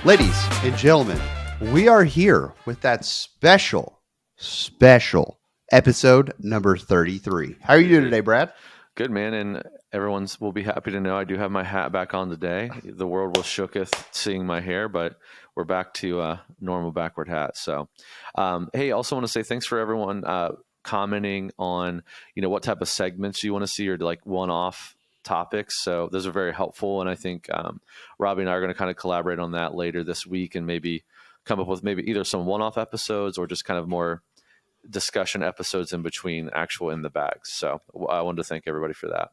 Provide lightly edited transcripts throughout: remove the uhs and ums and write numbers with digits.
Ladies and gentlemen, we are here with that special episode number 33. How are you doing today, Brad? Good, man, and everyone's will be happy to know I do have my hat back on today. The world was shooketh seeing my hair, but we're back to normal backward hat. So, hey, also want to say thanks for everyone commenting on, what type of segments you want to see or like one-off topics. So those are very helpful, and I think Robbie and I are going to kind of collaborate on that later this week and maybe come up with maybe either some one-off episodes or just kind of more discussion episodes in between actual in the bags. So I wanted to thank everybody for that.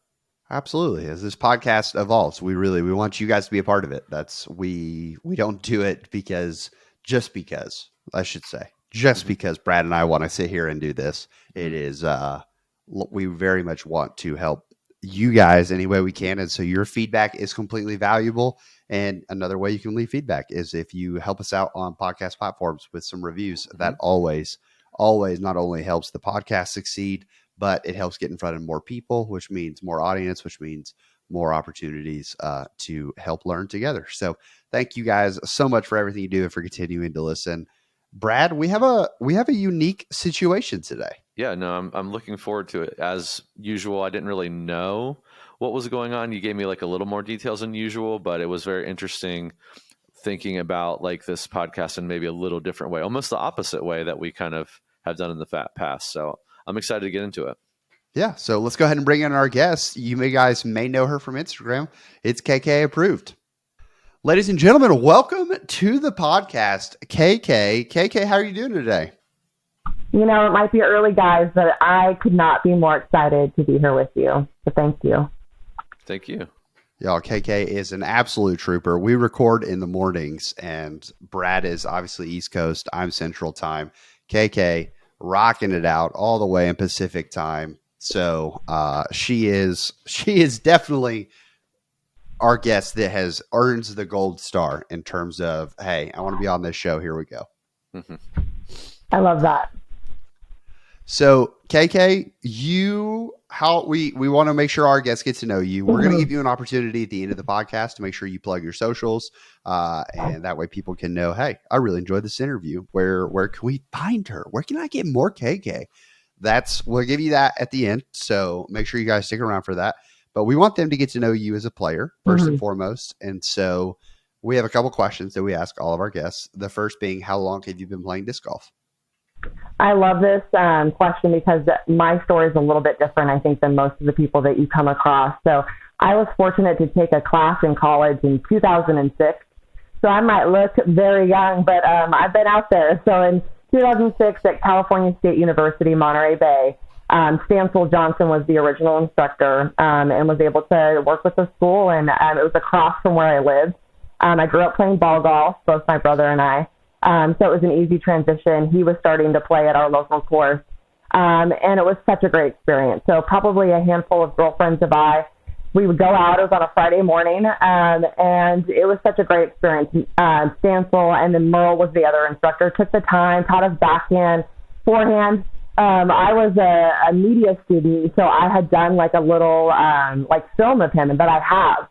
Absolutely. As this podcast evolves, we want you guys to be a part of it. We don't do it because Brad and I want to sit here and do this. It is we very much want to help you guys any way we can, and so your feedback is completely valuable. And another way you can leave feedback is if you help us out on podcast platforms with some reviews. That always not only helps the podcast succeed, but it helps get in front of more people, which means more audience, which means more opportunities to help learn together. So thank you guys so much for everything you do and for continuing to listen. Brad, we have a unique situation today. Yeah, no, I'm looking forward to it. As usual, I didn't really know what was going on. You gave me like a little more details than usual, but it was very interesting thinking about like this podcast in maybe a little different way, almost the opposite way that we kind of have done in the past. So I'm excited to get into it. Yeah. So let's go ahead and bring in our guest. You guys may know her from Instagram. It's KK Approved. Ladies and gentlemen, welcome to the podcast. KK, how are you doing today? It might be early, guys, but I could not be more excited to be here with you. So thank you. Thank you. Y'all, KK is an absolute trooper. We record in the mornings, and Brad is obviously East Coast. I'm Central Time. KK rocking it out all the way in Pacific Time. So she is definitely our guest that earns the gold star in terms of, hey, I want to be on this show. Here we go. I love that. So KK, we want to make sure our guests get to know you. We're going to give you an opportunity at the end of the podcast to make sure you plug your socials, and that way people can know, hey, I really enjoyed this interview. Where can we find her? Where can I get more KK? We'll give you that at the end. So make sure you guys stick around for that. But we want them to get to know you as a player first and foremost. And so we have a couple questions that we ask all of our guests. The first being, how long have you been playing disc golf? I love this question because my story is a little bit different, I think, than most of the people that you come across. So I was fortunate to take a class in college in 2006. So I might look very young, but I've been out there. So in 2006 at California State University, Monterey Bay, Stancil Johnson was the original instructor and was able to work with the school. And it was across from where I lived. I grew up playing ball golf, both my brother and I. So it was an easy transition. He was starting to play at our local course. And it was such a great experience. So probably a handful of girlfriends of we would go out. It was on a Friday morning. And it was such a great experience. Stancil and then Merle was the other instructor, took the time, taught us backhand, forehand. I was a media student, so I had done like a little film of him, but I have.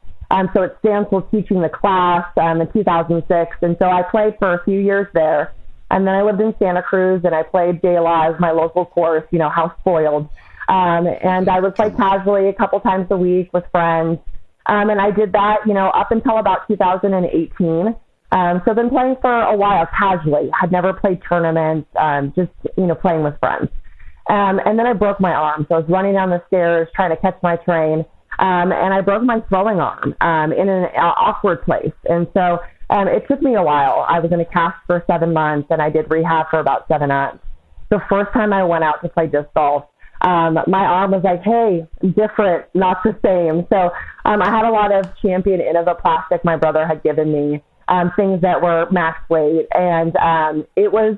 So it's Stancil teaching the class in 2006, and so I played for a few years there. And then I lived in Santa Cruz, and I played De Live, my local course, how spoiled. And I would play casually a couple times a week with friends. And I did that, up until about 2018. So I've been playing for a while casually. I'd never played tournaments, just, playing with friends. And then I broke my arm. So I was running down the stairs trying to catch my train. And I broke my throwing arm in an awkward place. And so it took me a while. I was in a cast for 7 months, and I did rehab for about 7 months. The first time I went out to play disc golf, my arm was like, hey, different, not the same. So I had a lot of Champion Innova plastic my brother had given me, things that were max weight. And it was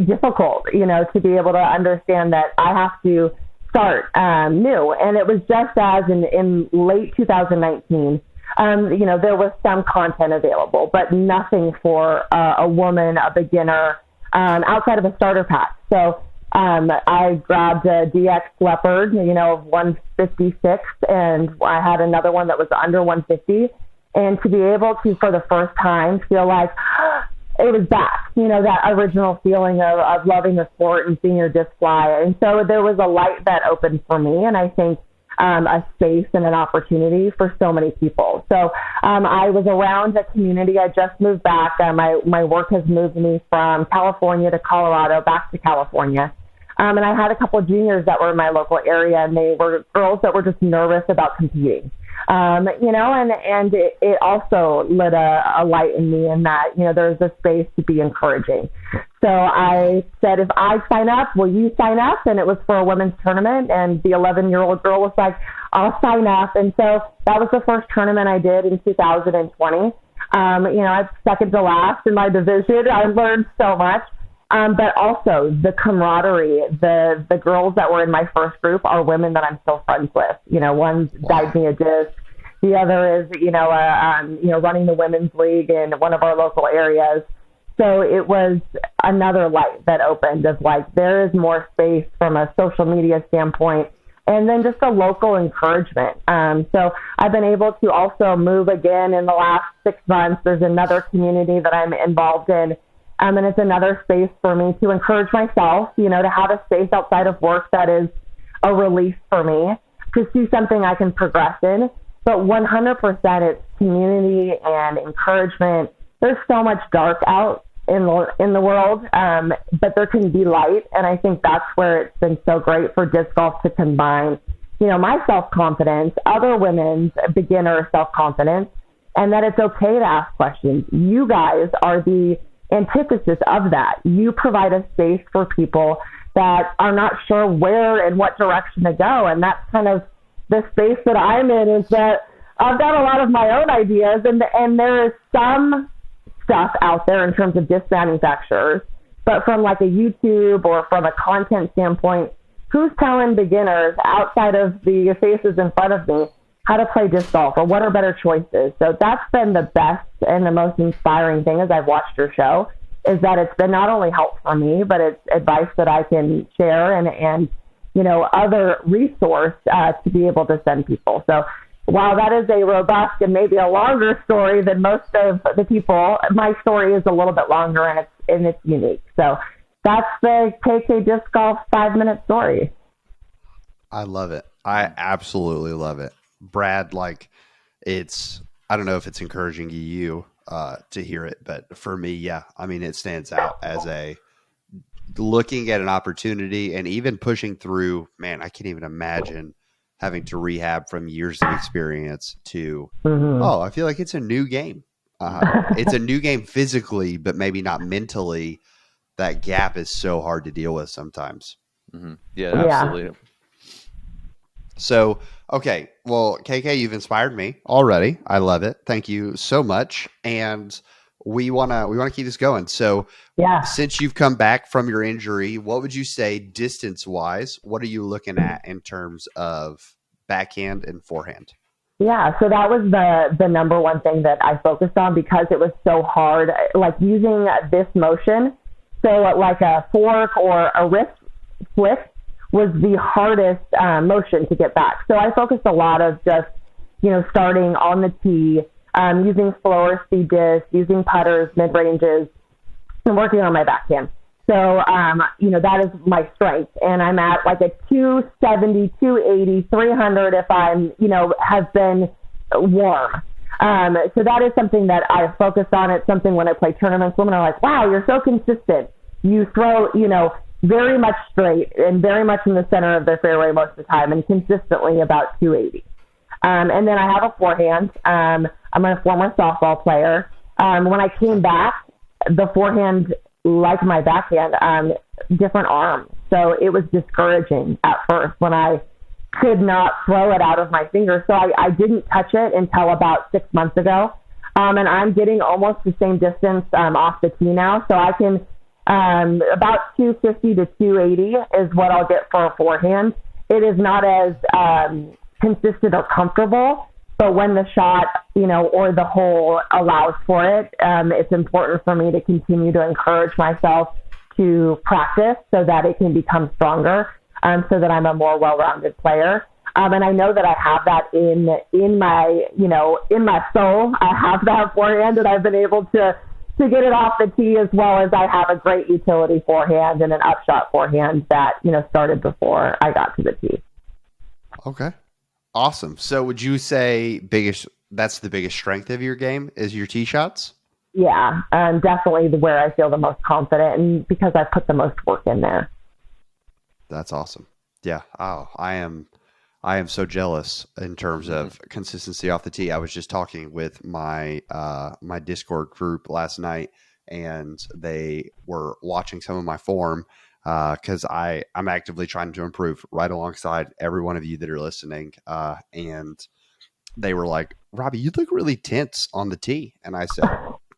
difficult, to be able to understand that I have to start new. And it was just as in late 2019, there was some content available, but nothing for a woman, a beginner, outside of a starter pack. So I grabbed a DX Leopard, of 156, and I had another one that was under 150. and to be able to, for the first time, feel like it was back, that original feeling of loving the sport and seeing your disc fly. And so there was a light that opened for me, and I think a space and an opportunity for so many people. So I was around a community. I just moved back. My work has moved me from California to Colorado, back to California. And I had a couple of juniors that were in my local area, and they were girls that were just nervous about competing. And it also lit a light in me in that, there's a space to be encouraging. So I said, if I sign up, will you sign up? And it was for a women's tournament, and the 11-year-old girl was like, I'll sign up. And so that was the first tournament I did in 2020. I'm second to last in my division. I learned so much. But also the camaraderie, the girls that were in my first group are women that I'm still friends with. One dyed me a disc. The other is, running the women's league in one of our local areas. So it was another light that opened of like, there is more space from a social media standpoint, and then just a local encouragement. So I've been able to also move again in the last 6 months. There's another community that I'm involved in. And it's another space for me to encourage myself, to have a space outside of work that is a release for me, to see something I can progress in. But 100% it's community and encouragement. There's so much dark out in the world, but there can be light. And I think that's where it's been so great for disc golf to combine, my self-confidence, other women's beginner self-confidence, and that it's okay to ask questions. You guys are the antithesis of that. You provide a space for people that are not sure where and what direction to go. And that's kind of the space that I'm in, is that I've got a lot of my own ideas, and there is some stuff out there in terms of disc manufacturers, but from like a YouTube or from a content standpoint, who's telling beginners outside of the faces in front of me how to play disc golf, or what are better choices? So that's been the best and the most inspiring thing as I've watched your show, is that it's been not only help for me, but it's advice that I can share and other resource to be able to send people. So while that is a robust and maybe a longer story than most of the people, my story is a little bit longer, and it's unique. So that's the KK Disc Golf 5-minute story. I love it. I absolutely love it. Brad, I don't know if it's encouraging to you to hear it, but for me, yeah, it stands out as looking at an opportunity and even pushing through. Man, I can't even imagine having to rehab from years of experience to, I feel like it's a new game. It's a new game physically, but maybe not mentally. That gap is so hard to deal with sometimes. Mm-hmm. Yeah, absolutely. Yeah. So, okay. Well, KK, you've inspired me already. I love it. Thank you so much. And we want to keep this going. So since you've come back from your injury, what would you say distance wise, what are you looking at in terms of backhand and forehand? Yeah. So that was the number one thing that I focused on, because it was so hard, like using this motion. So like a fork or a wrist flick was the hardest motion to get back. So I focused a lot of just, starting on the tee, using slower speed discs, using putters, mid-ranges, and working on my backhand. So, that is my strength. And I'm at like a 270, 280, 300 if I'm, have been warm. So that is something that I focus on. It's something when I play tournaments, women are like, wow, you're so consistent. You throw, very much straight and very much in the center of the fairway most of the time, and consistently about 280. And then I have a forehand. I'm a former softball player. When I came back, the forehand, like my backhand, different arms. So it was discouraging at first when I could not throw it out of my fingers. So I didn't touch it until about 6 months ago. And I'm getting almost the same distance off the tee now. So I can, about 250 to 280 is what I'll get for a forehand. It is not as consistent or comfortable, but when the shot, or the hole allows for it, it's important for me to continue to encourage myself to practice so that it can become stronger, so that I'm a more well-rounded player. And I know that I have that in my, in my soul. I have that forehand, and I've been able to get it off the tee, as well as I have a great utility forehand and an upshot forehand that, started before I got to the tee. Okay. Awesome. So would you say that's the biggest strength of your game is your tee shots? Yeah, definitely where I feel the most confident, and because I put the most work in there. That's awesome. Yeah. Oh, I am so jealous in terms of consistency off the tee. I was just talking with my my Discord group last night, and they were watching some of my form because I'm actively trying to improve right alongside every one of you that are listening. And they were like, "Robbie, you look really tense on the tee," and I said,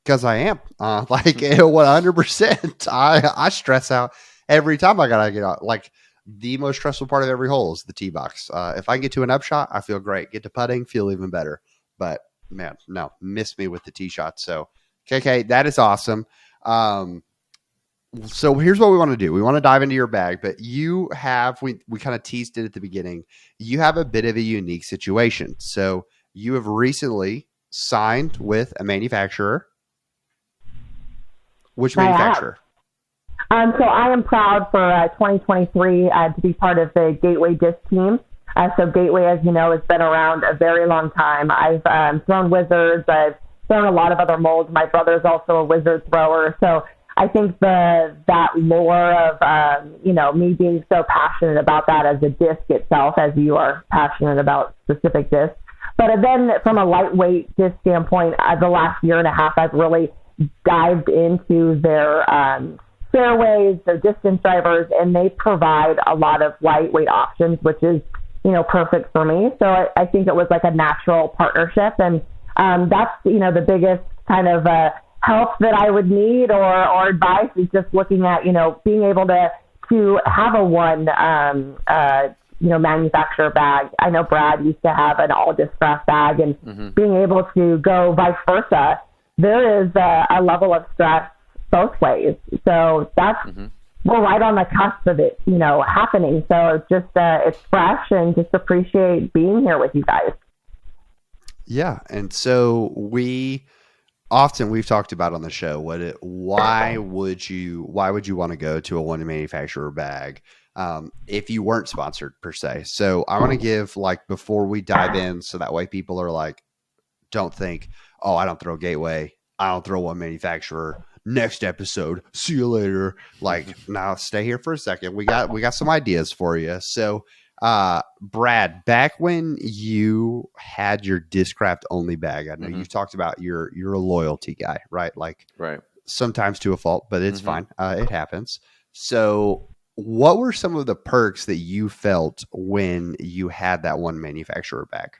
"Because I am, like 100%. I stress out every time I gotta get out. Like the most stressful part of every hole is the tee box. If I get to an upshot, I feel great. Get to putting, feel even better. But man, no, miss me with the tee shot. So, KK, that is awesome. So here's what we want to do. We want to dive into your bag, but we kind of teased it at the beginning. You have a bit of a unique situation. So you have recently signed with a manufacturer. Which manufacturer? So I am proud for 2023 to be part of the Gateway Disc team. So Gateway, as you know, has been around a very long time. I've thrown Wizards. I've thrown a lot of other molds. My brother's also a Wizard thrower. So I think that lore of, me being so passionate about that as a disc itself, as you are passionate about specific discs. But then from a lightweight disc standpoint, the last year and a half, I've really dived into their fairways, their distance drivers, and they provide a lot of lightweight options, which is, perfect for me. So I think it was like a natural partnership. And that's, the biggest kind of help that I would need or advice is just looking at, being able to have a one, manufacturer bag. I know Brad used to have an all disc brass bag, and being able to go vice versa, there is a level of stress both ways. So that's, we're right on the cusp of it, happening. So it's just, it's fresh, and just appreciate being here with you guys. Yeah. And so we've talked about on the show, why would you want to go to a one manufacturer bag? If you weren't sponsored per se. So I want to give before we dive in, so that way people are like, don't think, oh, I don't throw Gateway, I don't throw one manufacturer. Next episode, see you later. Now stay here for a second. We got some ideas for you. So, Brad, back when you had your Discraft only bag, I know you've talked about you're a loyalty guy, right? Right. Sometimes to a fault, but it's fine. It happens. So, what were some of the perks that you felt when you had that one manufacturer bag?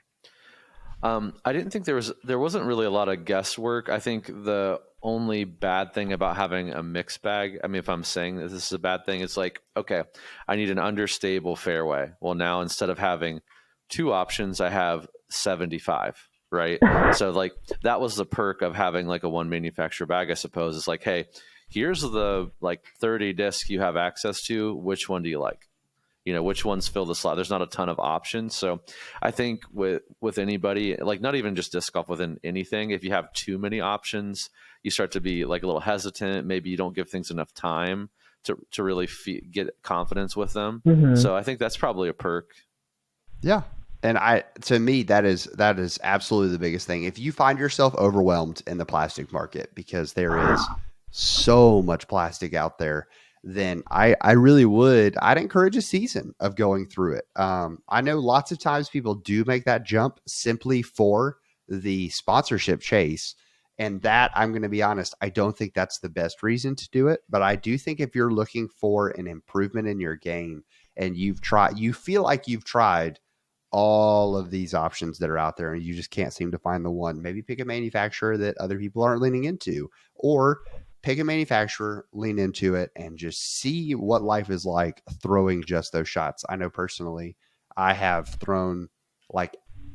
I didn't think there wasn't really a lot of guesswork. I think the only bad thing about having a mixed bag, I mean, if I'm saying that this is a bad thing, it's like, okay, I need an understable fairway. Well, now instead of having 2 options, I have 75, right? So that was the perk of having a one manufacturer bag, I suppose. It's like, hey, here's the 30 discs you have access to. Which one do you like? Which ones fill the slot. There's not a ton of options. So I think with anybody, not even just disc golf, within anything, if you have too many options, you start to be a little hesitant. Maybe you don't give things enough time to really get confidence with them. So I think that's probably a perk. Yeah. And to me, that is absolutely the biggest thing. If you find yourself overwhelmed in the plastic market, because there is so much plastic out there, then I'd encourage a season of going through it. I know lots of times people do make that jump simply for the sponsorship chase. And that, I'm going to be honest, I don't think that's the best reason to do it. But I do think if you're looking for an improvement in your game and you feel like you've tried all of these options that are out there and you just can't seem to find the one, maybe pick a manufacturer that other people aren't leaning into, or pick a manufacturer, lean into it, and just see what life is like throwing just those shots. I know personally, I have thrown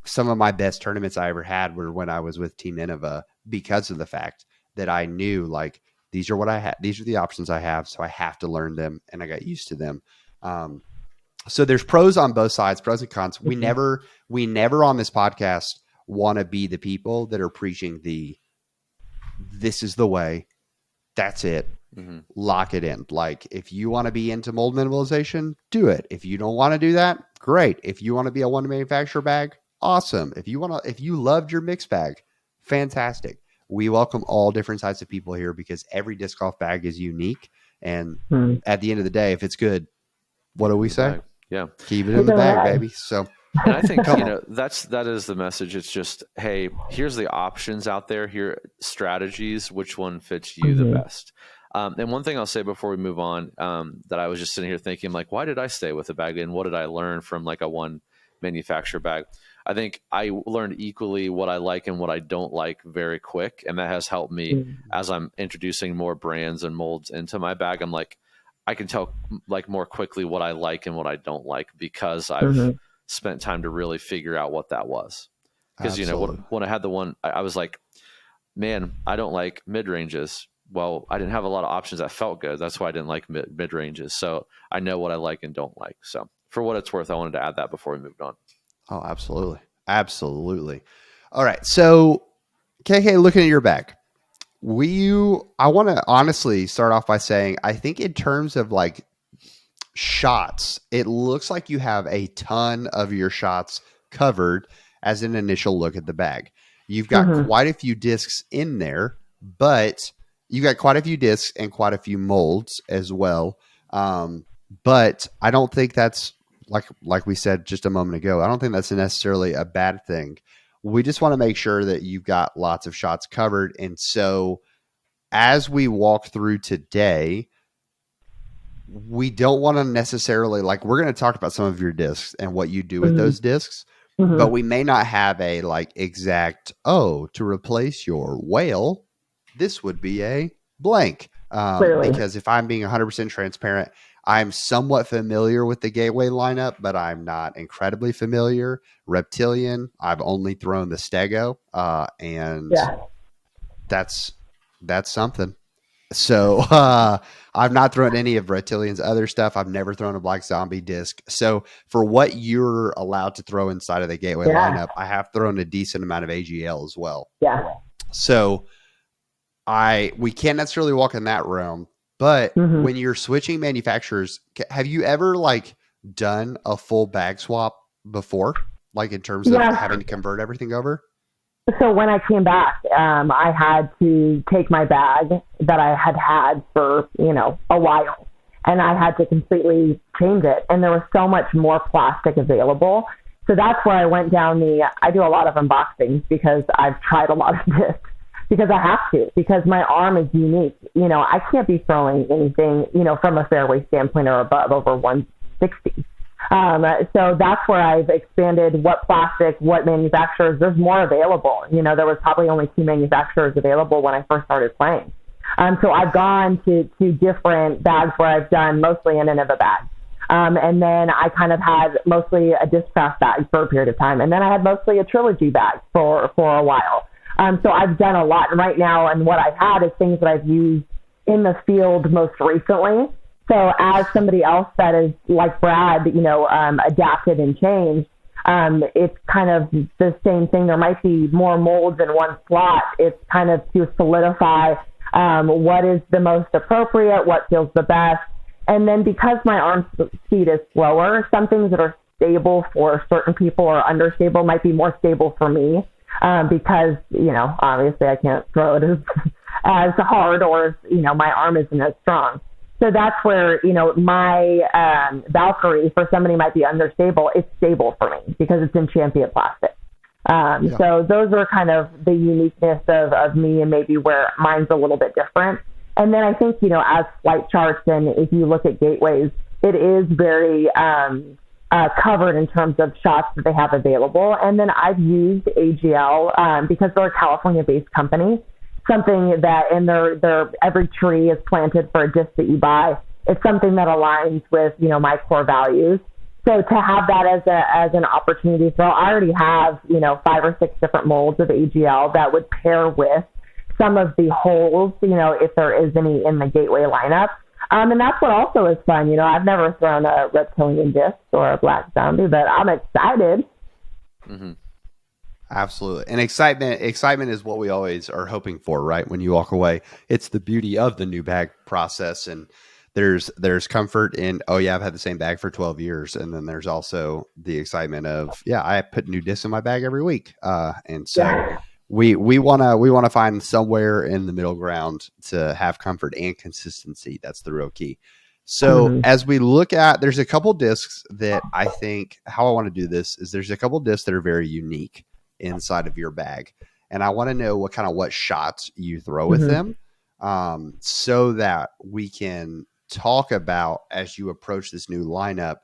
some of my best tournaments I ever had were when I was with Team Nineveh, because of the fact that I knew these are what I had. These are the options I have. So I have to learn them, and I got used to them. So there's pros on both sides, pros and cons. We Mm-hmm. never on this podcast want to be the people that are preaching this is the way, that's it, Mm-hmm. lock it in. Like, if you want to be into mold minimalization, do it. If you don't want to do that, great. If you want to be a one manufacturer bag, awesome. If you loved your mix bag, fantastic. We welcome all different types of people here because every disc golf bag is unique. And at the end of the day, if it's good, what do we say? Bag. Yeah. Keep it in the bag, baby. So, and I think, that is the message. It's just, hey, here's the options out there. Here, strategies, which one fits you the best. And one thing I'll say before we move on, that I was just sitting here thinking, like, why did I stay with a bag and what did I learn from like a one manufacturer bag? I think I learned equally what I like and what I don't like very quick. And that has helped me as I'm introducing more brands and molds into my bag. I'm like, I can tell like more quickly what I like and what I don't like because I've spent time to really figure out what that was. Because, when I had the one, I was like, man, I don't like mid ranges. Well, I didn't have a lot of options that felt good. That's why I didn't like mid ranges. So I know what I like and don't like. So for what it's worth, I wanted to add that before we moved on. Oh, absolutely. Absolutely. All right. So, KK, looking at your bag, I want to honestly start off by saying, I think in terms of like shots, it looks like you have a ton of your shots covered as an initial look at the bag. You've got quite a few discs in there, but you got quite a few discs and quite a few molds as well. But I don't think that's like we said just a moment ago. I don't think that's necessarily a bad thing. We just want to make sure that you've got lots of shots covered. And so as we walk through today, we don't want to necessarily we're going to talk about some of your discs and what you do with those discs, but we may not have a exact, to replace your whale, this would be a blank. Because if I'm being 100% transparent, I'm somewhat familiar with the Gateway lineup, but I'm not incredibly familiar. Reptilian, I've only thrown the Stego, and that's something. So I've not thrown any of Reptilian's other stuff. I've never thrown a Black Zombie disc. So for what you're allowed to throw inside of the Gateway lineup, I have thrown a decent amount of AGL as well. Yeah. So we can't necessarily walk in that realm, but when you're switching manufacturers, have you ever done a full bag swap before? In terms of having to convert everything over? So when I came back, I had to take my bag that I had for, a while, and I had to completely change it. And there was so much more plastic available. So that's where I went down I do a lot of unboxings because I've tried a lot of discs because I have to, because my arm is unique. I can't be throwing anything, from a fairway standpoint or above over 160. So that's where I've expanded what plastic, what manufacturers, there's more available. There was probably only 2 manufacturers available when I first started playing. So I've gone to different bags where I've done mostly an Innova bag. And then I kind of had mostly a Discraft bag for a period of time. And then I had mostly a Trilogy bag for a while. So I've done a lot right now. And what I've had is things that I've used in the field most recently. So as somebody else that is like Brad, adapted and changed, it's kind of the same thing. There might be more molds in one slot. It's kind of to solidify what is the most appropriate, what feels the best. And then because my arm speed is slower, some things that are stable for certain people or understable might be more stable for me because, obviously I can't throw it as hard or as, my arm isn't as strong. So that's where, my Valkyrie for somebody might be understable. It's stable for me because it's in champion plastic. So those are kind of the uniqueness of me and maybe where mine's a little bit different. And then I think, as flight charts and if you look at gateways, it is very covered in terms of shots that they have available. And then I've used AGL because they're a California-based company. Something that in their every tree is planted for a disc that you buy. It's something that aligns with, my core values. So to have that as an opportunity, so I already have, 5 or 6 different molds of AGL that would pair with some of the holes, if there is any in the Gateway lineup. And that's what also is fun. I've never thrown a reptilian disc or a black zombie, but I'm excited. Mm-hmm. Absolutely. And excitement is what we always are hoping for, right? When you walk away, it's the beauty of the new bag process. And there's comfort in, oh yeah, I've had the same bag for 12 years. And then there's also the excitement of, yeah, I put new discs in my bag every week. And so Yeah. we want to find somewhere in the middle ground to have comfort and consistency. That's the real key. So as we look at, there's a couple discs that I think how I want to do this is there's a couple discs that are very unique inside of your bag. And I want to know what shots you throw with them, so that we can talk about as you approach this new lineup,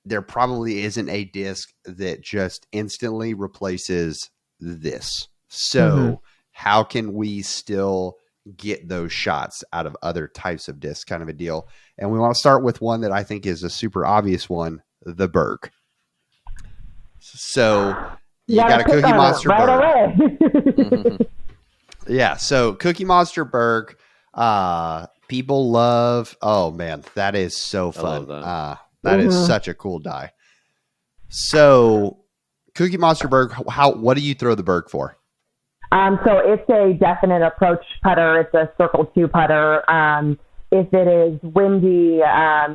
there probably isn't a disc that just instantly replaces this. So how can we still get those shots out of other types of discs, kind of a deal? And we want to start with one that I think is a super obvious one, the Berg. So you got a Cookie Monster right Berg. away. Yeah, so Cookie Monster Berg, people love. Oh man, that is so fun. That is such a cool die. So Cookie Monster Berg, what do you throw the Berg for? So it's a definite approach putter. It's a circle 2 putter. If it is windy,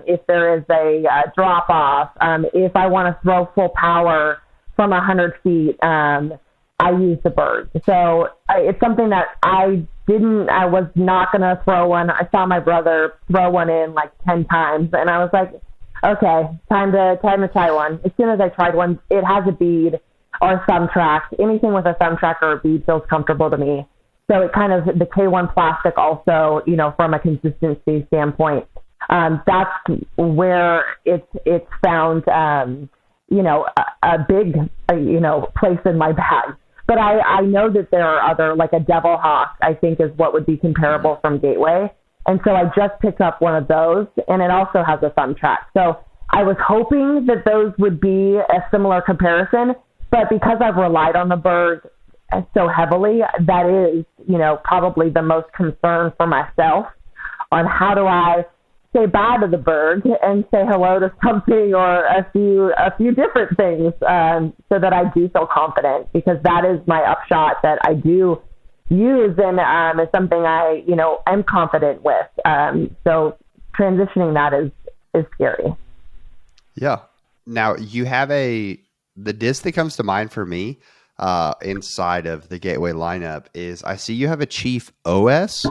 if there is a drop off, if I want to throw full power from 100 feet, I use the Berg. So it's something that I was not going to throw one. I saw my brother throw one in like 10 times, and I was like, okay, time to try one. As soon as I tried one, it has a bead or a thumb track. Anything with a thumb track or a bead feels comfortable to me. So it kind of, the K1 plastic also, from a consistency standpoint, that's where it's found, a big, place in my bag. But I know that there are other, like a Devil Hawk, I think is what would be comparable from Gateway. And so I just picked up one of those, and it also has a thumb track. So I was hoping that those would be a similar comparison, but because I've relied on the Berg so heavily, that is, probably the most concern for myself on how do I say bye to the Berg and say hello to something or a few different things, so that I do feel confident, because that is my upshot that I do use and is something I, am confident with. So transitioning that is scary. Yeah. Now you have the disc that comes to mind for me, inside of the Gateway lineup is I see you have a Chief OS.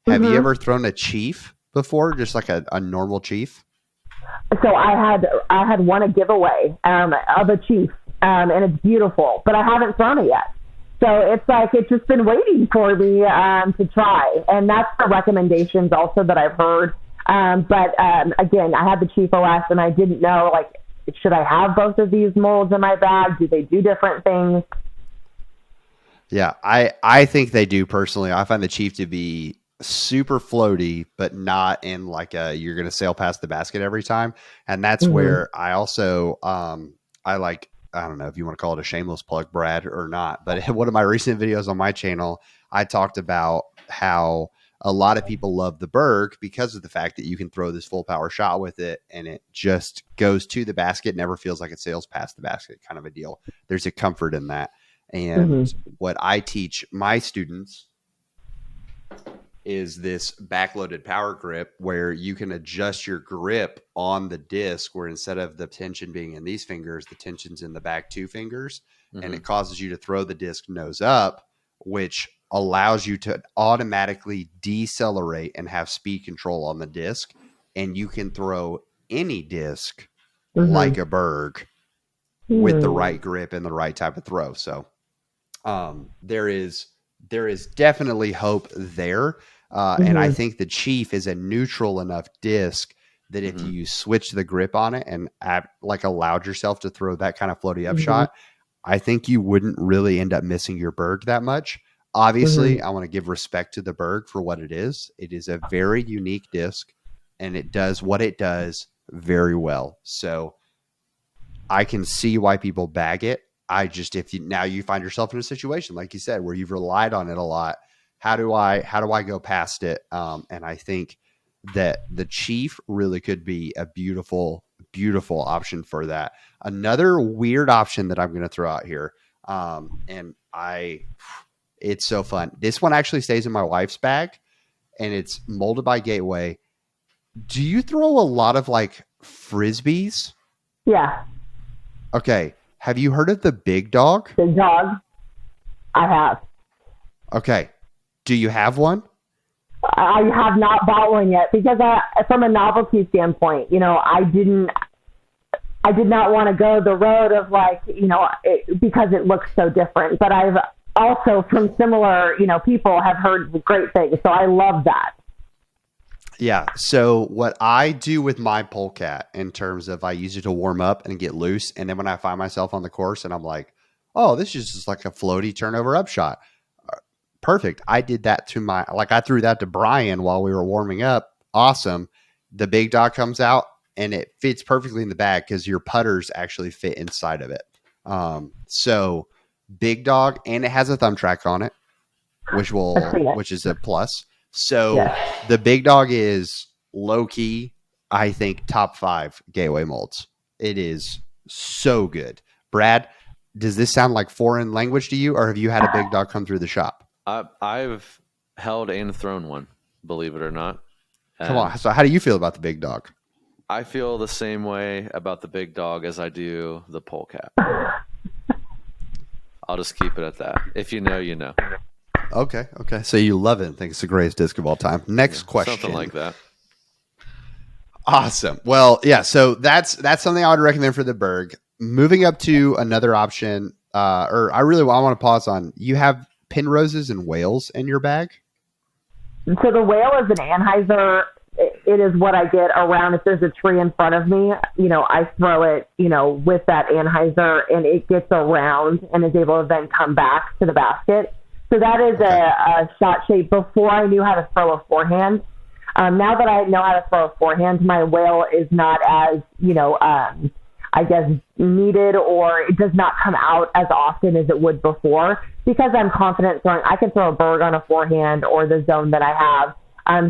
Have you ever thrown a Chief before? Just like a normal Chief? So I had won a giveaway, of a Chief, and it's beautiful, but I haven't thrown it yet. So it's like, it's just been waiting for me, to try. And that's the recommendations also that I've heard. But again, I had the Chief OS and I didn't know, like, should I have both of these molds in my bag? Do they do different things? Yeah, I think they do personally. I find the Chief to be super floaty, but not in like you're going to sail past the basket every time. And that's where I also, I don't know if you want to call it a shameless plug, Brad, or not, but in one of my recent videos on my channel, I talked about how a lot of people love the Berg because of the fact that you can throw this full power shot with it and it just goes to the basket, never feels like it sails past the basket, kind of a deal. There's a comfort in that. And what I teach my students is this backloaded power grip where you can adjust your grip on the disc, where instead of the tension being in these fingers, the tension's in the back 2 fingers, and it causes you to throw the disc nose up, which allows you to automatically decelerate and have speed control on the disc. And you can throw any disc like a Berg with the right grip and the right type of throw. So there is definitely hope there. And I think the Chief is a neutral enough disc that if you switch the grip on it and allowed yourself to throw that kind of floaty up shot, I think you wouldn't really end up missing your Berg that much. Obviously, I want to give respect to the Berg for what it is. It is a very unique disc, and it does what it does very well. So I can see why people bag it. Now you find yourself in a situation, like you said, where you've relied on it a lot. How do I go past it? And I think that the Chief really could be a beautiful, beautiful option for that. Another weird option that I'm going to throw out here, and it's so fun. This one actually stays in my wife's bag, and it's molded by Gateway. Do you throw a lot of like frisbees? Yeah. Okay. Have you heard of the Big Dog? Big Dog. I have. Okay. Do you have one? I have not bought one yet because from a novelty standpoint, I did not want to go the road of because it looks so different. But I've also from similar, people have heard great things. So I love that. Yeah. So what I do with my polecat in terms of I use it to warm up and get loose. And then when I find myself on the course and I'm like, oh, this is just like a floaty turnover upshot. Perfect. I did that to I threw that to Brian while we were warming up. Awesome. The Big Dog comes out and it fits perfectly in the bag because your putters actually fit inside of it. So Big Dog, and it has a thumb track on it, which is a plus. So the Big Dog is low key, I think, top 5 Gateway molds. It is so good. Brad, does this sound like foreign language to you, or have you had a Big Dog come through the shop? I've held and thrown one, believe it or not. Come on. So how do you feel about the Big Dog? I feel the same way about the Big Dog as I do the polecat. I'll just keep it at that. If you know, you know. Okay. So you love it and think it's the greatest disc of all time. Next question. Something like that. Awesome. Well, yeah. So that's something I would recommend for the Berg. Moving up to another option, I want to pause on. You have Penroses and whales in your bag? So the whale is an Anheuser. It is what I get around. If there's a tree in front of me, I throw it, with that Anheuser, and it gets around and is able to then come back to the basket. So that is a shot shape. Before I knew how to throw a forehand. Now that I know how to throw a forehand, my whale is not as, I guess, needed, or it does not come out as often as it would before because I'm confident throwing. I can throw a Berg on a forehand or the zone that I have.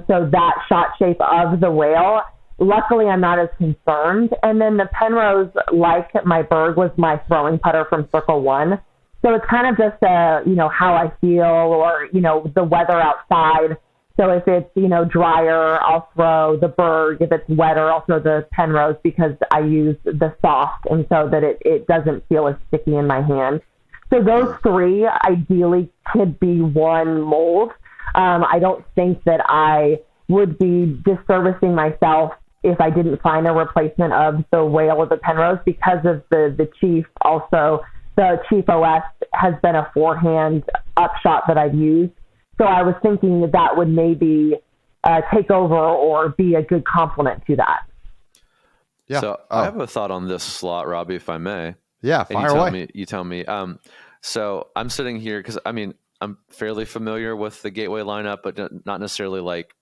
So that shot shape of the whale, luckily I'm not as concerned. And then the Penrose, like my Berg, was my throwing putter from Circle 1. So it's kind of just, how I feel or, the weather outside. So if it's, drier, I'll throw the Berg. If it's wetter, I'll throw the Penrose because I use the soft and so that it doesn't feel as sticky in my hand. So those 3 ideally could be one mold. I don't think that I would be disservicing myself if I didn't find a replacement of the whale or the Penrose because of the Chief. Also, the Chief OS has been a forehand upshot that I've used. So I was thinking that would maybe take over or be a good complement to that. Yeah. So I have a thought on this slot, Robbie, if I may. Yeah, fire away. You tell me. So I'm sitting here because, I'm fairly familiar with the Gateway lineup, but not necessarily like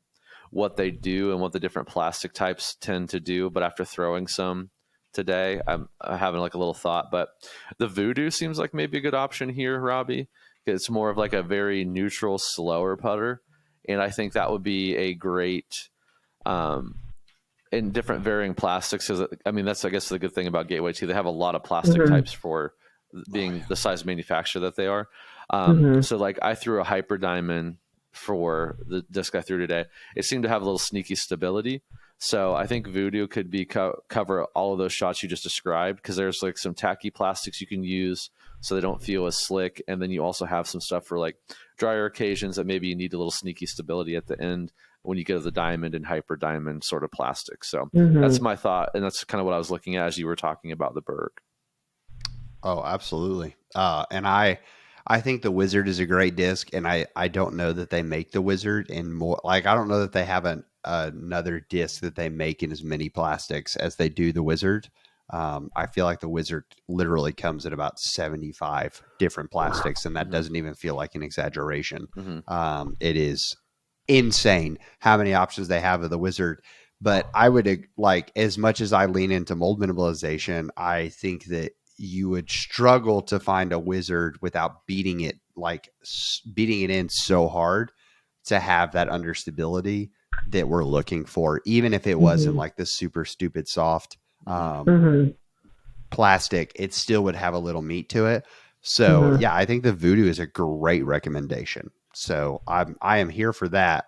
what they do and what the different plastic types tend to do. But after throwing some today, I'm having like a little thought. But the Voodoo seems like maybe a good option here, Robbie. It's more of like a very neutral, slower putter. And I think that would be a great, in different varying plastics. Because that's, I guess, the good thing about Gateway too. They have a lot of plastic types for being the size manufacturer that they are. So like I threw a Hyper Diamond for the disc I threw today. It seemed to have a little sneaky stability. So I think Voodoo could be cover all of those shots you just described, because there's like some tacky plastics you can use so they don't feel as slick. And then you also have some stuff for like drier occasions that maybe you need a little sneaky stability at the end when you get to the Diamond and Hyper Diamond sort of plastic. So that's my thought. And that's kind of what I was looking at as you were talking about the Berg. Oh, absolutely. And I think the Wizard is a great disc, and I don't know that they make the Wizard in more, like, I don't know that they have another disc that they make in as many plastics as they do the Wizard. I feel like the Wizard literally comes in about 75 different plastics, and that doesn't even feel like an exaggeration. It is insane how many options they have of the Wizard. But I would, like, as much as I lean into mold minimalization, I think that you would struggle to find a Wizard without beating it in so hard to have that understability. that we're looking for, even if it wasn't like the super stupid soft plastic, it still would have a little meat to it. So yeah, I think the Voodoo is a great recommendation. So I am here for that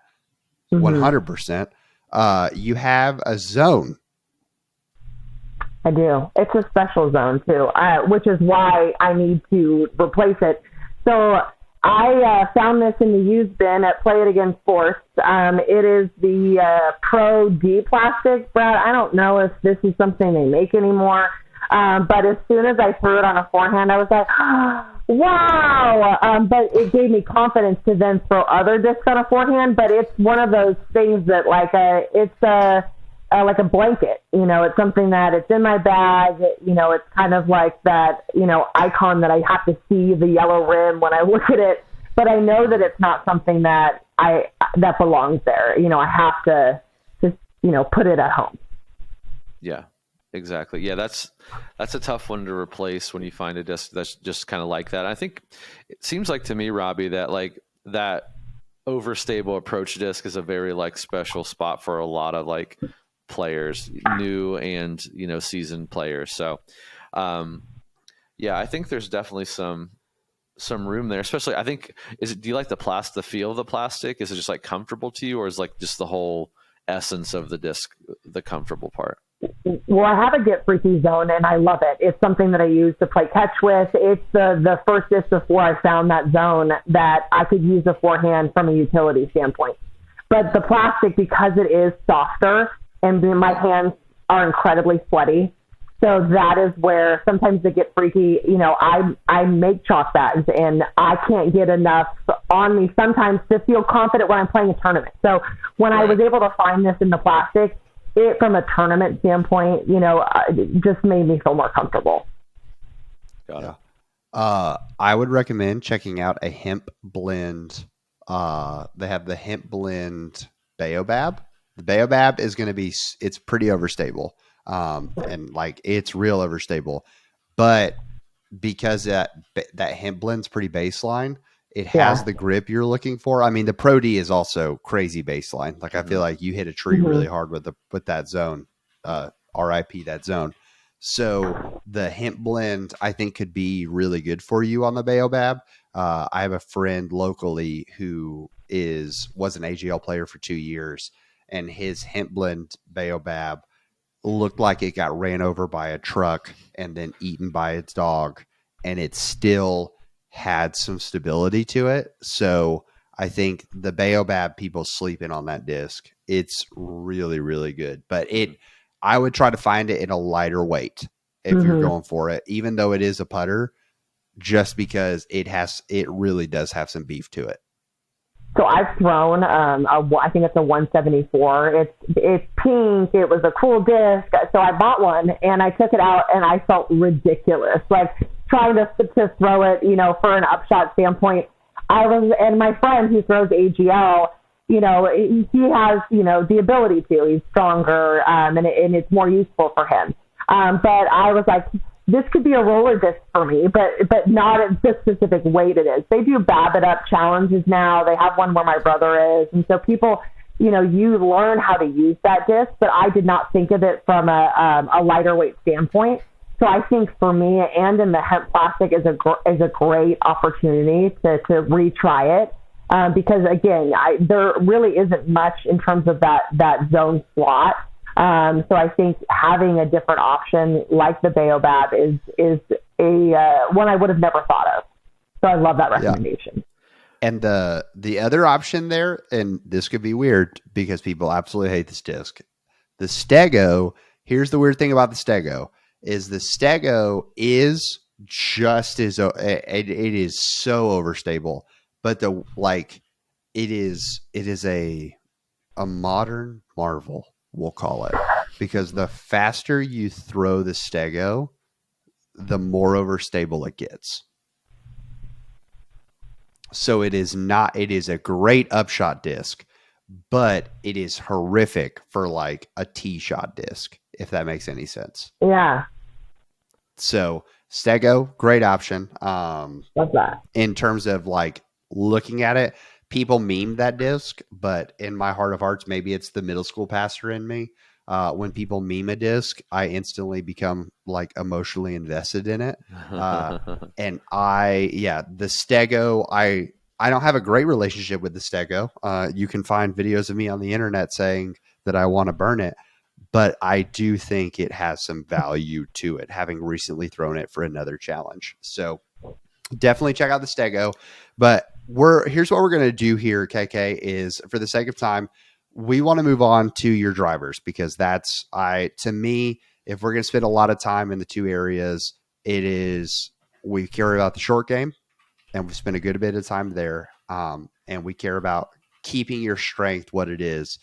100%. You have a zone. I do. It's a special zone too, which is why I need to replace it. So I found this in the used bin at Play It Again Sports. It is the Pro D plastic, Brad. I don't know if this is something they make anymore, but as soon as I threw it on a forehand, I was like, wow! But it gave me confidence to then throw other discs on a forehand. But it's one of those things that it's like a blanket, it's something that it's in my bag, it's kind of like that, icon that I have to see the yellow rim when I look at it, but I know that it's not something that belongs there. I have to just, put it at home. Yeah, exactly. Yeah. That's a tough one to replace when you find a disc that's just kind of like that. I think it seems like to me, Robbie, that like that overstable approach disc is a very like special spot for a lot of like players, new and seasoned players. So yeah, I think there's definitely some room there, especially I think do you like the feel of the plastic? Is it just like comfortable to you, or is like just the whole essence of the disc the comfortable part? Well, I have a Get Freaky zone and I love it. It's something that I use to play catch with. It's the first disc before I found that zone that I could use a forehand from a utility standpoint. But the plastic, because it is softer, and my hands are incredibly sweaty. So that is where sometimes they get freaky. I make chalk bags, and I can't get enough on me sometimes to feel confident when I'm playing a tournament. So when I was able to find this in the plastic, it from a tournament standpoint, it just made me feel more comfortable. Got it. I would recommend checking out a hemp blend. They have the hemp blend Baobab. The Baobab is going to be, it's pretty overstable. And like it's real overstable, but because that hemp blend's pretty baseline, it has the grip you're looking for. I mean, the Pro D is also crazy baseline. Like I feel like you hit a tree really hard with that zone, RIP that zone. So the hemp blend I think could be really good for you on the Baobab. I have a friend locally who was an AGL player for 2 years, and his hemp blend Baobab looked like it got ran over by a truck and then eaten by its dog, and it still had some stability to it. So I think the Baobab, people sleeping on that disc. It's really, really good. But I would try to find it in a lighter weight if you're going for it, even though it is a putter, just because it really does have some beef to it. So I've thrown, I think it's a 174. It's pink. It was a cool disc. So I bought one and I took it out and I felt ridiculous. Like trying to throw it, for an upshot standpoint. And my friend who throws AGL, he has, the ability to. He's stronger, and it's more useful for him. But I was like, this could be a roller disc for me, but not at the specific weight it is. They do Bab It Up challenges now. They have one where my brother is. And so people, you learn how to use that disc, but I did not think of it from a lighter weight standpoint. So I think for me, and in the hemp plastic is a great opportunity to retry it. Because again, there really isn't much in terms of that zone slot. So I think having a different option like the Baobab is a one I would have never thought of. So I love that recommendation. Yeah. And the other option there, and this could be weird because people absolutely hate this disc. The Stego, here's the weird thing about the Stego, is the Stego is just as it is so overstable, but it is a modern marvel, we'll call it, because the faster you throw the Stego, the more overstable it gets. So it is a great upshot disc, but it is horrific for like a tee shot disc, if that makes any sense. Yeah. So Stego, great option. Love that. In terms of like looking at it, people meme that disc, but in my heart of hearts, maybe it's the middle school pastor in me. When people meme a disc, I instantly become like emotionally invested in it. And the Stego, I don't have a great relationship with the Stego. You can find videos of me on the internet saying that I want to burn it, but I do think it has some value to it, having recently thrown it for another challenge. So definitely check out the Stego. But here's what we're going to do here, KK, is for the sake of time, we want to move on to your drivers, because to me, if we're going to spend a lot of time in the two areas, we care about the short game, and we spend a good bit of time there. And we care about keeping your strength what it is,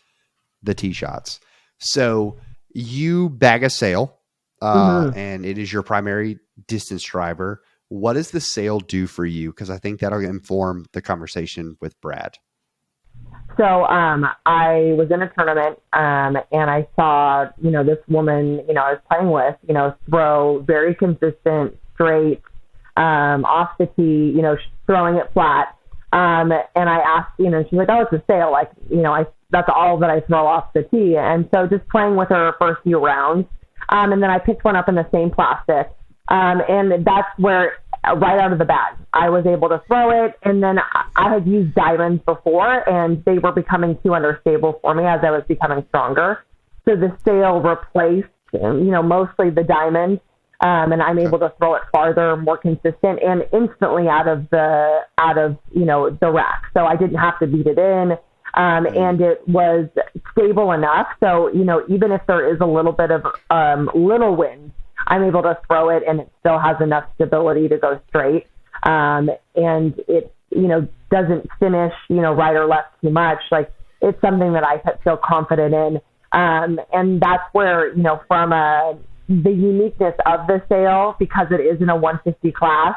the tee shots. So you bag a sail, and it is your primary distance driver. What does the sail do for you? Because I think that'll inform the conversation with Brad. So I was in a tournament, and I saw, this woman, I was playing with, throw very consistent, straight, off the tee, throwing it flat. And I asked, she's like, oh, it's a sail. Like, that's all that I throw off the tee. And so just playing with her first few rounds. And then I picked one up in the same plastic. And that's where, right out of the bag, I was able to throw it. And then I had used diamonds before, and they were becoming too understable for me as I was becoming stronger. So the sail replaced, mostly the diamond. And I'm able to throw it farther, more consistent, and instantly out of the rack. So I didn't have to beat it in, and it was stable enough. So even if there is a little bit of little wind, I'm able to throw it, and it still has enough stability to go straight. And it doesn't finish right or left too much. Like, it's something that I feel confident in, and that's where from the uniqueness of the sail, because it is in a 150 class,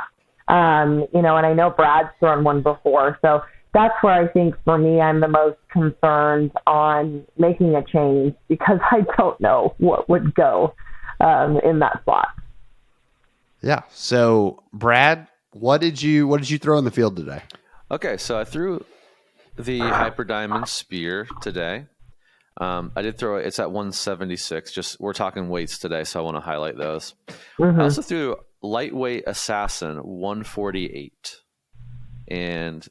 and I know Brad's thrown one before. So that's where I think for me, I'm the most concerned on making a change, because I don't know what would go in that spot. Yeah. So Brad, what did you throw in the field today? Okay. So I threw the Hyper Diamond Spear today. I did throw it. It's at 176. We're talking weights today, so I want to highlight those. I also threw Lightweight Assassin 148, and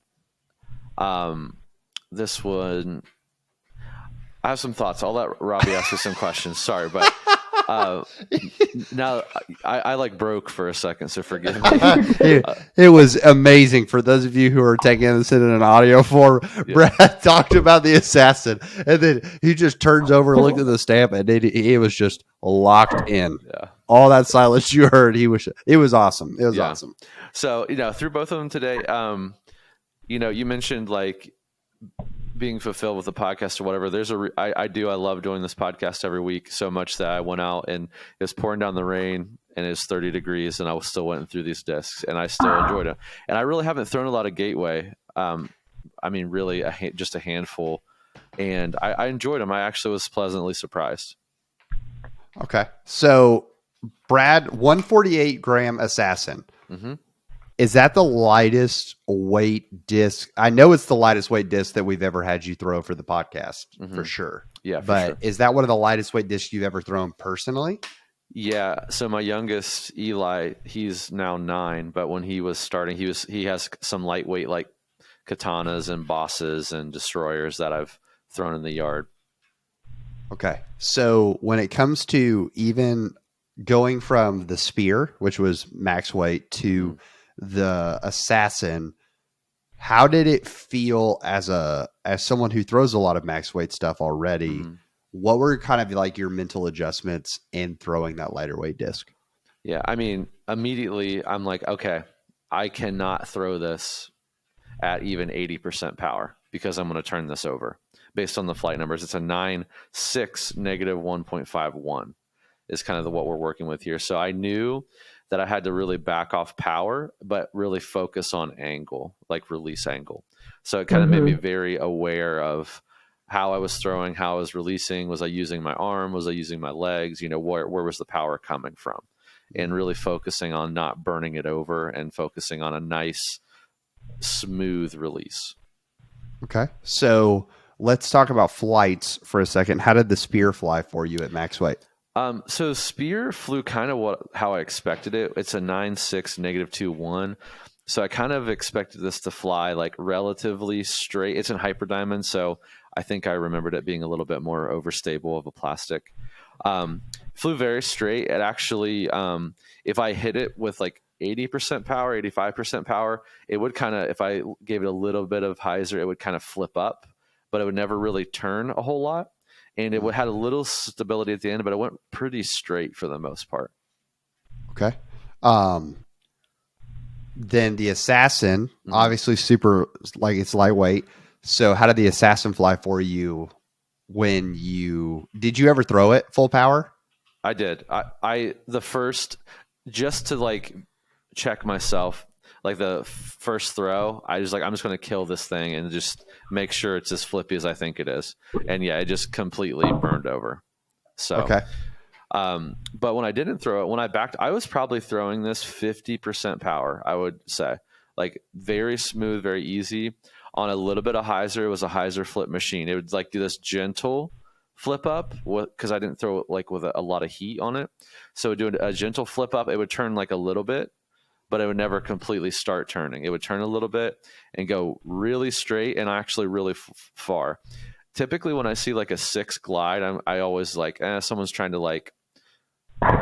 this one, I have some thoughts. I'll let Robbie ask you some questions. Sorry, but now I broke for a second, so forgive me. It was amazing. For those of you who are taking this in an audio form, Brad talked about the assassin, and then he just turns over and looked at the stamp, and it was just locked in. Yeah. All that silence you heard, it was awesome. It was awesome. So, through both of them today, you mentioned like being fulfilled with the podcast or whatever. I love doing this podcast every week so much that I went out and it was pouring down the rain and it's 30 degrees and I still went through these discs and I still enjoyed it. And I really haven't thrown a lot of Gateway. Really just a handful, and I enjoyed them. I actually was pleasantly surprised. Okay. So Brad, 148 gram Assassin. Mm-hmm. Is that the lightest weight disc? I know it's the lightest weight disc that we've ever had you throw for the podcast, for sure. Yeah, but sure. Is that one of the lightest weight discs you've ever thrown personally? Yeah. So my youngest, Eli, he's now 9, but when he was starting, he has some lightweight like katanas and bosses and destroyers that I've thrown in the yard. Okay. So when it comes to even going from the spear, which was max weight, to the assassin, how did it feel as someone who throws a lot of max weight stuff already? What were kind of like your mental adjustments in throwing that lighter weight disc? Yeah, immediately I'm like, okay, I cannot throw this at even 80% power because I'm going to turn this over based on the flight numbers. It's a 9.6 negative 1.51 is kind of what we're working with here. So I knew that I had to really back off power, but really focus on angle, like release angle. So it kind of made me very aware of how I was throwing, how I was releasing. Was I using my arm? Was I using my legs? Where was the power coming from? And really focusing on not burning it over and focusing on a nice, smooth release. Okay. So let's talk about flights for a second. How did the spear fly for you at max weight? So spear flew kind of how I expected it. It's a 9.6 -2.1. So I kind of expected this to fly like relatively straight. It's in hyperdiamond, so I think I remembered it being a little bit more overstable of a plastic. Flew very straight. It actually, if I hit it with like 80% power, 85% power, it would kind of, if I gave it a little bit of hyzer, it would kind of flip up, but it would never really turn a whole lot. And it had a little stability at the end, but it went pretty straight for the most part. Okay. Then the assassin, Mhm. obviously super, like it's lightweight. So how did the assassin fly for you did you ever throw it full power? I did. I the first, just to like check myself, like the first throw, I was like, I'm just going to kill this thing and just make sure it's as flippy as I think it is. And yeah, it just completely burned over. So, Okay. but when I didn't throw it, when I backed, I was probably throwing this 50% power, I would say. Like very smooth, very easy. On a little bit of hyzer, it was a hyzer flip machine. It would like do this gentle flip up because I didn't throw it like with a lot of heat on it. So it would do a gentle flip up. It would turn like a little bit, but it would never completely start turning. It would turn a little bit and go really straight and actually really far. Typically, when I see like a 6 glide, I always like, someone's trying to like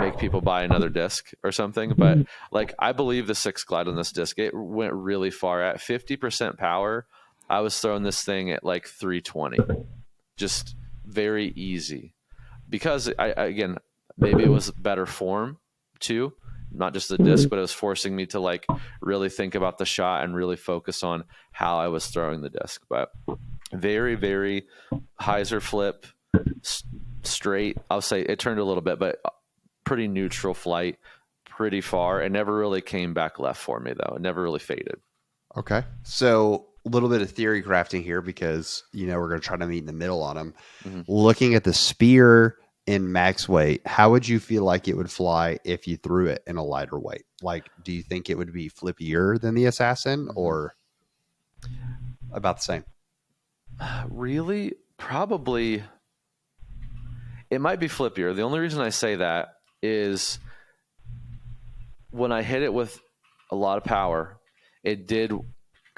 make people buy another disc or something. But like, I believe the 6 glide on this disc, it went really far at 50% power. I was throwing this thing at like 320, just very easy because again, maybe it was better form too, not just the disc, but it was forcing me to like really think about the shot and really focus on how I was throwing the disc. But very, very hyzer flip, straight. I'll say it turned a little bit, but pretty neutral flight, pretty far. It never really came back left for me though. It never really faded. Okay. So a little bit of theory crafting here because, we're going to try to meet in the middle on them. Mm-hmm. Looking at the spear in max weight, how would you feel like it would fly if you threw it in a lighter weight? Like, do you think it would be flippier than the assassin or about the same? Really? Probably. It might be flippier. The only reason I say that is when I hit it with a lot of power, it did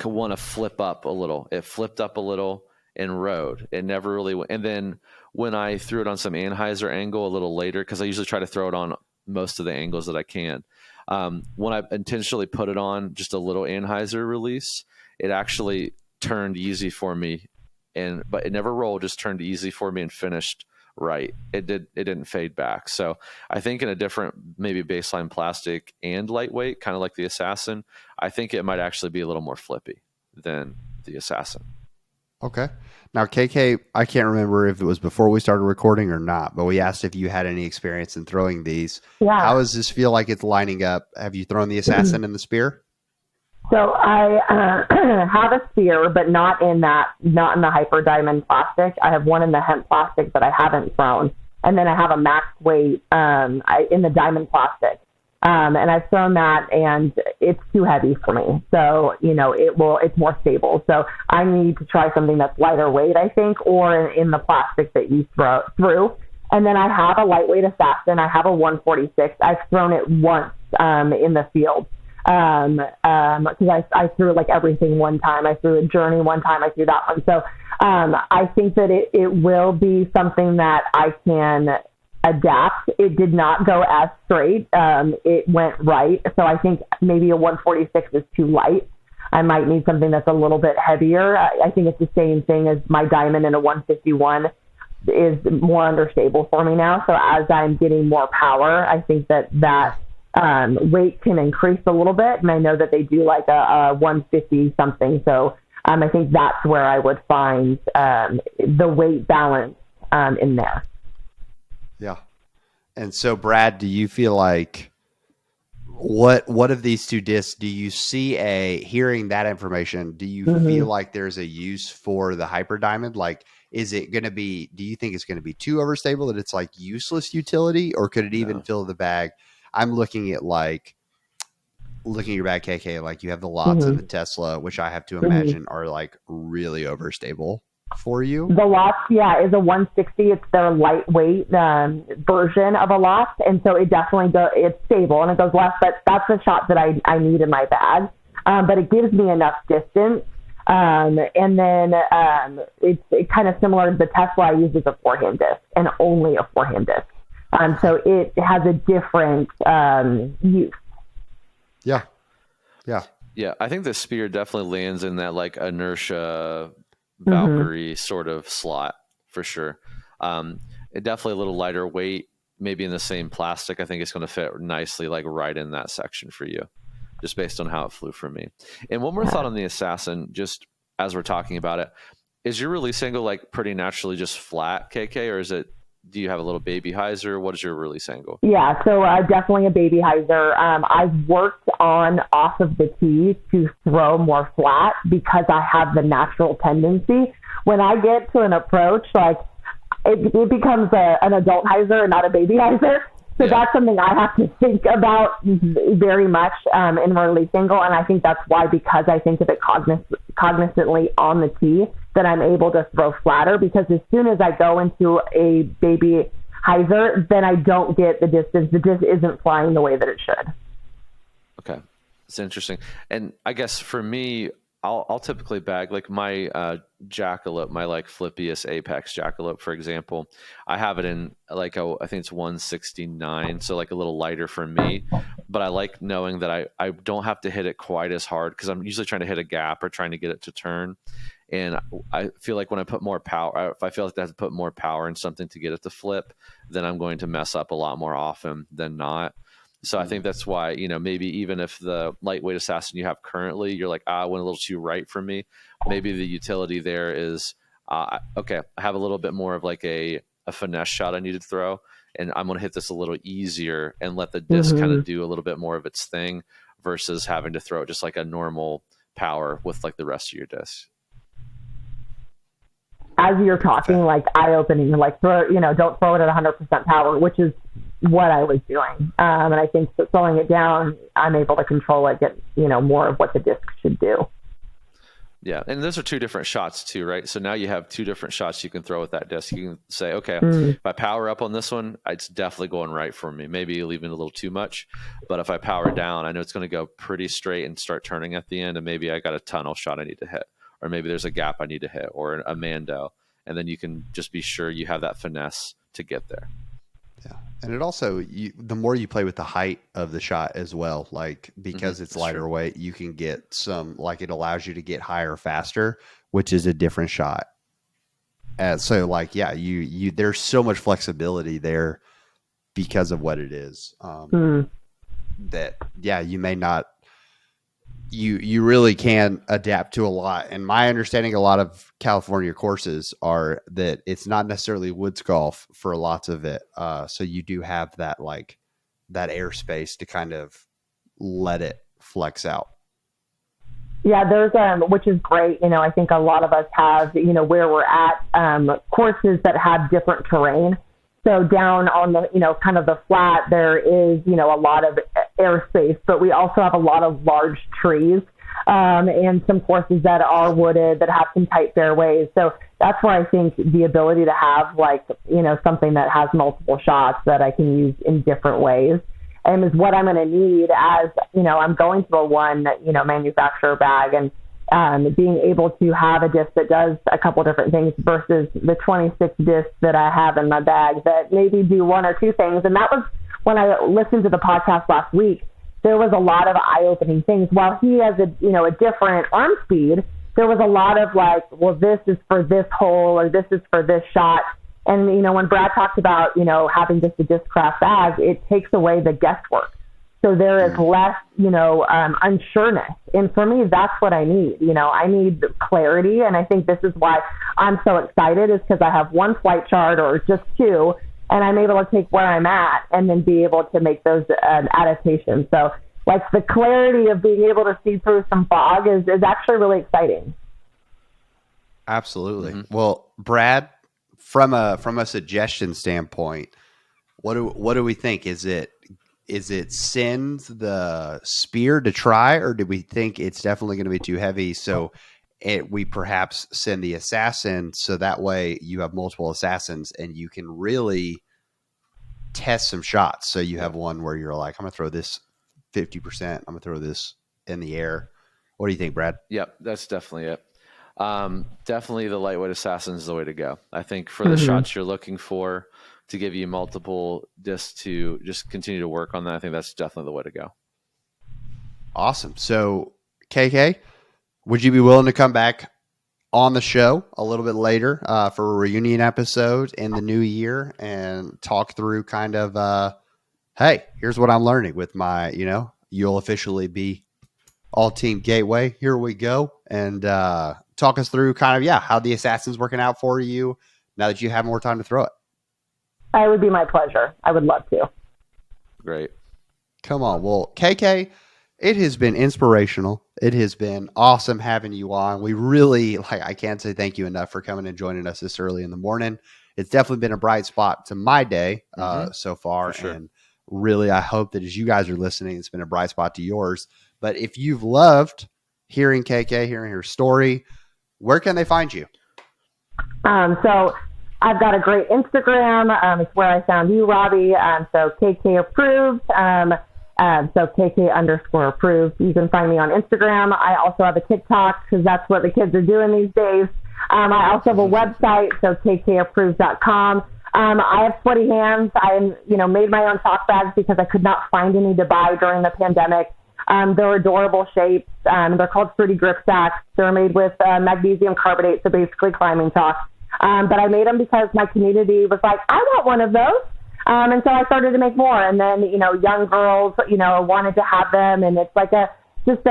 want to flip up a little. It flipped up a little and rode. It never really went. And then when I threw it on some anhyzer angle a little later, because I usually try to throw it on most of the angles that I can. When I intentionally put it on just a little anhyzer release, it actually turned easy for me, but it never rolled. Just turned easy for me and finished right. It didn't fade back. So I think in a different maybe baseline plastic and lightweight, kind of like the assassin, I think it might actually be a little more flippy than the assassin. Okay. Now, KK, I can't remember if it was before we started recording or not, but we asked if you had any experience in throwing these. Yeah. How does this feel like it's lining up? Have you thrown the assassin and the spear? So I have a spear, but not in the hyper diamond plastic. I have one in the hemp plastic that I haven't thrown, and then I have a max weight in the diamond plastic. And I've thrown that, and it's too heavy for me. So it's more stable. So I need to try something that's lighter weight, I think, or in the plastic that you threw. And then I have a lightweight assassin. I have a 146. I've thrown it once in the field. Because I threw like everything one time. I threw a journey one time. I threw that one. So I think that it will be something that I can adapt. It did not go as straight. It went right. So I think maybe a 146 is too light. I might need something that's a little bit heavier. I think it's the same thing as my diamond in a 151 is more understable for me now. So as I'm getting more power, I think that weight can increase a little bit, and I know that they do like a 150 something. So I think that's where I would find the weight balance in there. Yeah. And so, Brad, do you feel like what of these two discs do you see hearing that information? Do you feel like there's a use for the hyper diamond? Like, is it going to be? Do you think it's going to be too overstable that it's like useless utility, or could it even fill the bag? I'm looking at like looking at your bag, KK, like you have the lots and the Tesla, which I have to imagine are like really overstable for you. The Lots, is a 160. It's their lightweight version of a Lot, and so it definitely it's stable and it goes less. But that's the shot that I need in my bag. But it gives me enough distance. And then it's kind of similar to the Tesla I use as a forehand disc and only a forehand disc. So it has a different use. Yeah. Yeah, I think the Spear definitely lands in that like inertia Valkyrie sort of slot for sure. It definitely a little lighter weight, maybe in the same plastic. I think it's going to fit nicely, like right in that section for you, just based on how it flew for me. And one more thought on the Assassin, just as we're talking about it, is your release angle like pretty naturally just flat, KK, or do you have a little baby hyzer? What is your release angle? Yeah, so definitely a baby hyzer. I've worked on off of the tee to throw more flat because I have the natural tendency. When I get to an approach, like it becomes an adult hyzer and not a baby hyzer. So that's something I have to think about very much in my release angle. And I think that's why, because I think of it cognizantly on the tee, that I'm able to throw flatter, because as soon as I go into a baby hyzer, then I don't get the distance. The disc isn't flying the way that it should. Okay. It's interesting. And I guess for me, I'll typically bag like my jackalope, my like Flippiest Apex jackalope, for example. I have it in like I think it's 169, so like a little lighter for me. But I like knowing that I don't have to hit it quite as hard, because I'm usually trying to hit a gap or trying to get it to turn. And I feel like when I put more power, if I feel like I have to put more power in something to get it to flip, then I'm going to mess up a lot more often than not. So I think that's why, maybe even if the lightweight Assassin you have currently, you're like, I went a little too right for me. Maybe the utility there is, okay, I have a little bit more of like a finesse shot I need to throw, and I'm going to hit this a little easier and let the disc kind of do a little bit more of its thing versus having to throw it just like a normal power with like the rest of your disc. As you're talking, like eye-opening, like don't throw it at 100% power, which is what I was doing. And I think slowing it down, I'm able to control it, get more of what the disc should do. Yeah, and those are two different shots too, right? So now you have two different shots you can throw with that disc. You can say, okay, if I power up on this one, it's definitely going right for me. Maybe leaving a little too much, but if I power down, I know it's going to go pretty straight and start turning at the end, and maybe I got a tunnel shot I need to hit. Or maybe there's a gap I need to hit, or a Mando, and then you can just be sure you have that finesse to get there. Yeah, and it also, the more you play with the height of the shot as well, like because it's lighter weight, you can get some, like it allows you to get higher faster, which is a different shot. So like, yeah, you there's so much flexibility there because of what it is. That you may not. You really can adapt to a lot. And my understanding, a lot of California courses are that it's not necessarily woods golf for lots of it. So you do have that, like that airspace to kind of let it flex out. Yeah, there's which is great. I think a lot of us have, where we're at, courses that have different terrain. So down on the, kind of the flat, there is, a lot of airspace, but we also have a lot of large trees and some courses that are wooded that have some tight fairways. So that's where I think the ability to have something that has multiple shots that I can use in different ways is what I'm going to need as, I'm going to a one, manufacturer bag, and being able to have a disc that does a couple different things versus the 26 discs that I have in my bag that maybe do one or two things. And that was when I listened to the podcast last week. There was a lot of eye-opening things. While he has a different arm speed, there was a lot of like, well, this is for this hole or this is for this shot. And, when Brad talked about, having just a disc-craft bag, it takes away the guesswork. So there is less, unsureness. And for me, that's what I need. I need clarity. And I think this is why I'm so excited, is because I have one flight chart or just two, and I'm able to take where I'm at and then be able to make those adaptations. So like the clarity of being able to see through some fog is actually really exciting. Absolutely. Well, Brad, from a suggestion standpoint, what do we think? Is it is it send the spear to try, or do we think it's definitely going to be too heavy? So we perhaps send the assassin, so that way you have multiple assassins and you can really test some shots. So you have one where you're like, I'm going to throw this 50%. I'm going to throw this in the air. What do you think, Brad? Yep, that's definitely it. Definitely the lightweight assassin is the way to go. I think for the shots you're looking for to give you multiple discs to just continue to work on that, I think that's definitely the way to go. Awesome. So, KK, would you be willing to come back on the show a little bit later for a reunion episode in the new year and talk through kind of, hey, here's what I'm learning with my, you'll officially be all team Gateway. Here we go. And talk us through kind of, how the assassin's working out for you now that you have more time to throw it. It would be my pleasure. I would love to. Great. Come on. Well, KK, it has been inspirational. It has been awesome having you on. We really, I can't say thank you enough for coming and joining us this early in the morning. It's definitely been a bright spot to my day so far. For sure. And really, I hope that as you guys are listening, it's been a bright spot to yours. But if you've loved hearing KK, hearing her story, where can they find you? So I've got a great Instagram. It's where I found you, Robbie. So KK approved. So KK_approved. You can find me on Instagram. I also have a TikTok because that's what the kids are doing these days. I also have a website, so KKapproved.com. I have sweaty hands. I made my own sock bags because I could not find any to buy during the pandemic. They're adorable shapes. They're called Fruity Grip Sacks. They're made with magnesium carbonate, so basically climbing chalk. But I made them because my community was like, I want one of those. And so I started to make more. And then, young girls, wanted to have them. And it's like something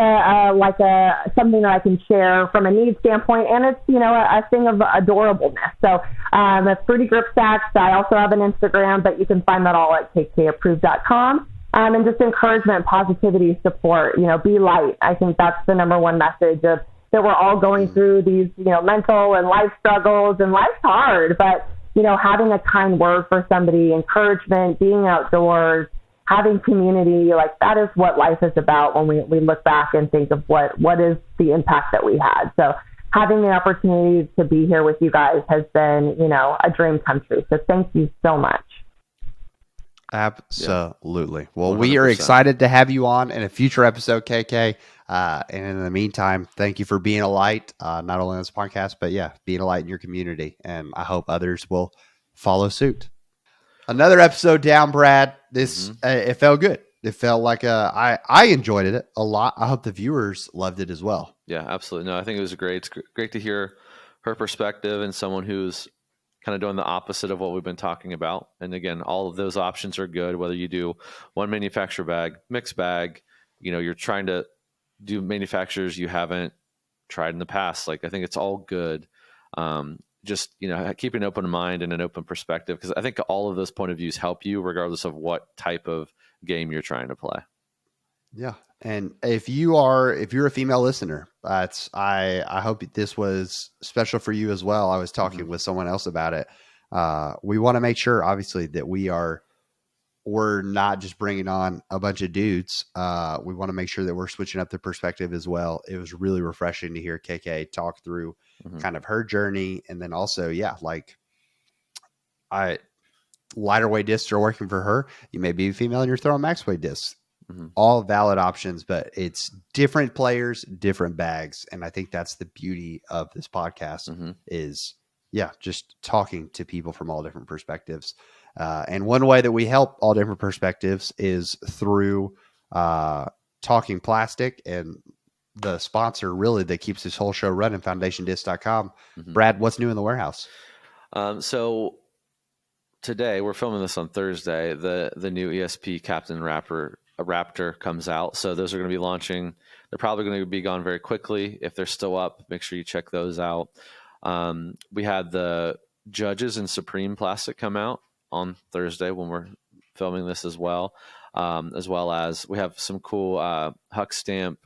that I can share from a need standpoint. And it's, a thing of adorableness. So the Fruity Grip Sacks, I also have an Instagram, but you can find that all at KKapproved.com. And just encouragement, positivity, support, be light. I think that's the number one message of that we're all going through these, mental and life struggles, and life's hard, but, having a kind word for somebody, encouragement, being outdoors, having community, that is what life is about when we look back and think of what is the impact that we had. So having the opportunity to be here with you guys has been, a dream come true. So thank you so much. Absolutely. Well, 100%. We are excited to have you on in a future episode, KK. And in the meantime, thank you for being a light, not only on this podcast, but being a light in your community. And I hope others will follow suit. Another episode down, Brad. This, it felt good. It felt like I enjoyed it a lot. I hope the viewers loved it as well. Yeah, absolutely. No, I think it was great. It's great to hear her perspective and someone who's kind of doing the opposite of what we've been talking about. And again, all of those options are good, whether you do one manufacturer bag, mixed bag, you're trying to do manufacturers you haven't tried in the past. I think it's all good. Just, keep an open mind and an open perspective, because I think all of those point of views help you regardless of what type of game you're trying to play. Yeah. And if you're a female listener, I hope this was special for you as well. I was talking with someone else about it. We want to make sure, obviously, that we're not just bringing on a bunch of dudes. We want to make sure that we're switching up the perspective as well. It was really refreshing to hear KK talk through kind of her journey. And then also, lighter weight discs are working for her. You may be a female and you're throwing max weight discs. All valid options, but it's different players, different bags. And I think that's the beauty of this podcast is, just talking to people from all different perspectives. And one way that we help all different perspectives is through Talking Plastic, and the sponsor really that keeps this whole show running, FoundationDisc.com. Brad, what's new in the warehouse? So today, we're filming this on Thursday, the new ESP Captain Raptor comes out. So those are going to be launching. They're probably going to be gone very quickly. If they're still up, make sure you check those out. We had the Judges and Supreme Plastic come out on Thursday when we're filming this as well as we have some cool Huck Stamp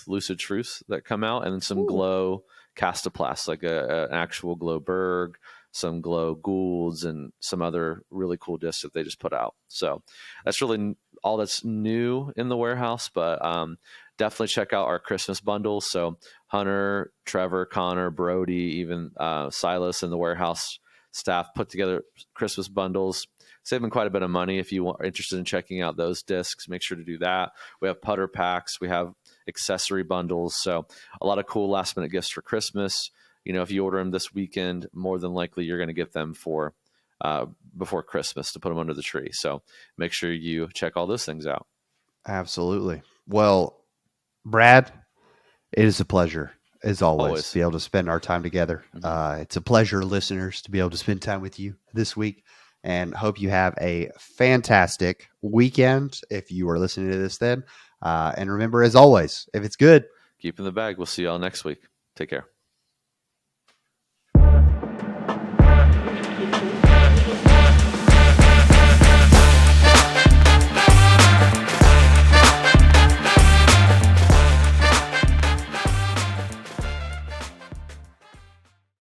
Lucid Truths that come out, and then some Glow Castoplast, like an actual Glow Berg, some Glow Goulds, and some other really cool discs that they just put out. So that's really all that's new in the warehouse, but definitely check out our Christmas bundles. So Hunter, Trevor, Connor, Brody, even Silas and the warehouse staff put together Christmas bundles, saving quite a bit of money. If you are interested in checking out those discs, make sure to do that. We have putter packs, we have accessory bundles, so a lot of cool last minute gifts for Christmas. If you order them this weekend, more than likely you're going to get them for before Christmas to put them under the tree. So make sure you check all those things out. Absolutely. Well, Brad, it is a pleasure, as always, to be able to spend our time together. It's a pleasure, listeners, to be able to spend time with you this week, and hope you have a fantastic weekend if you are listening to this then. And remember, as always, if it's good, keep in the bag. We'll see y'all next week. Take care.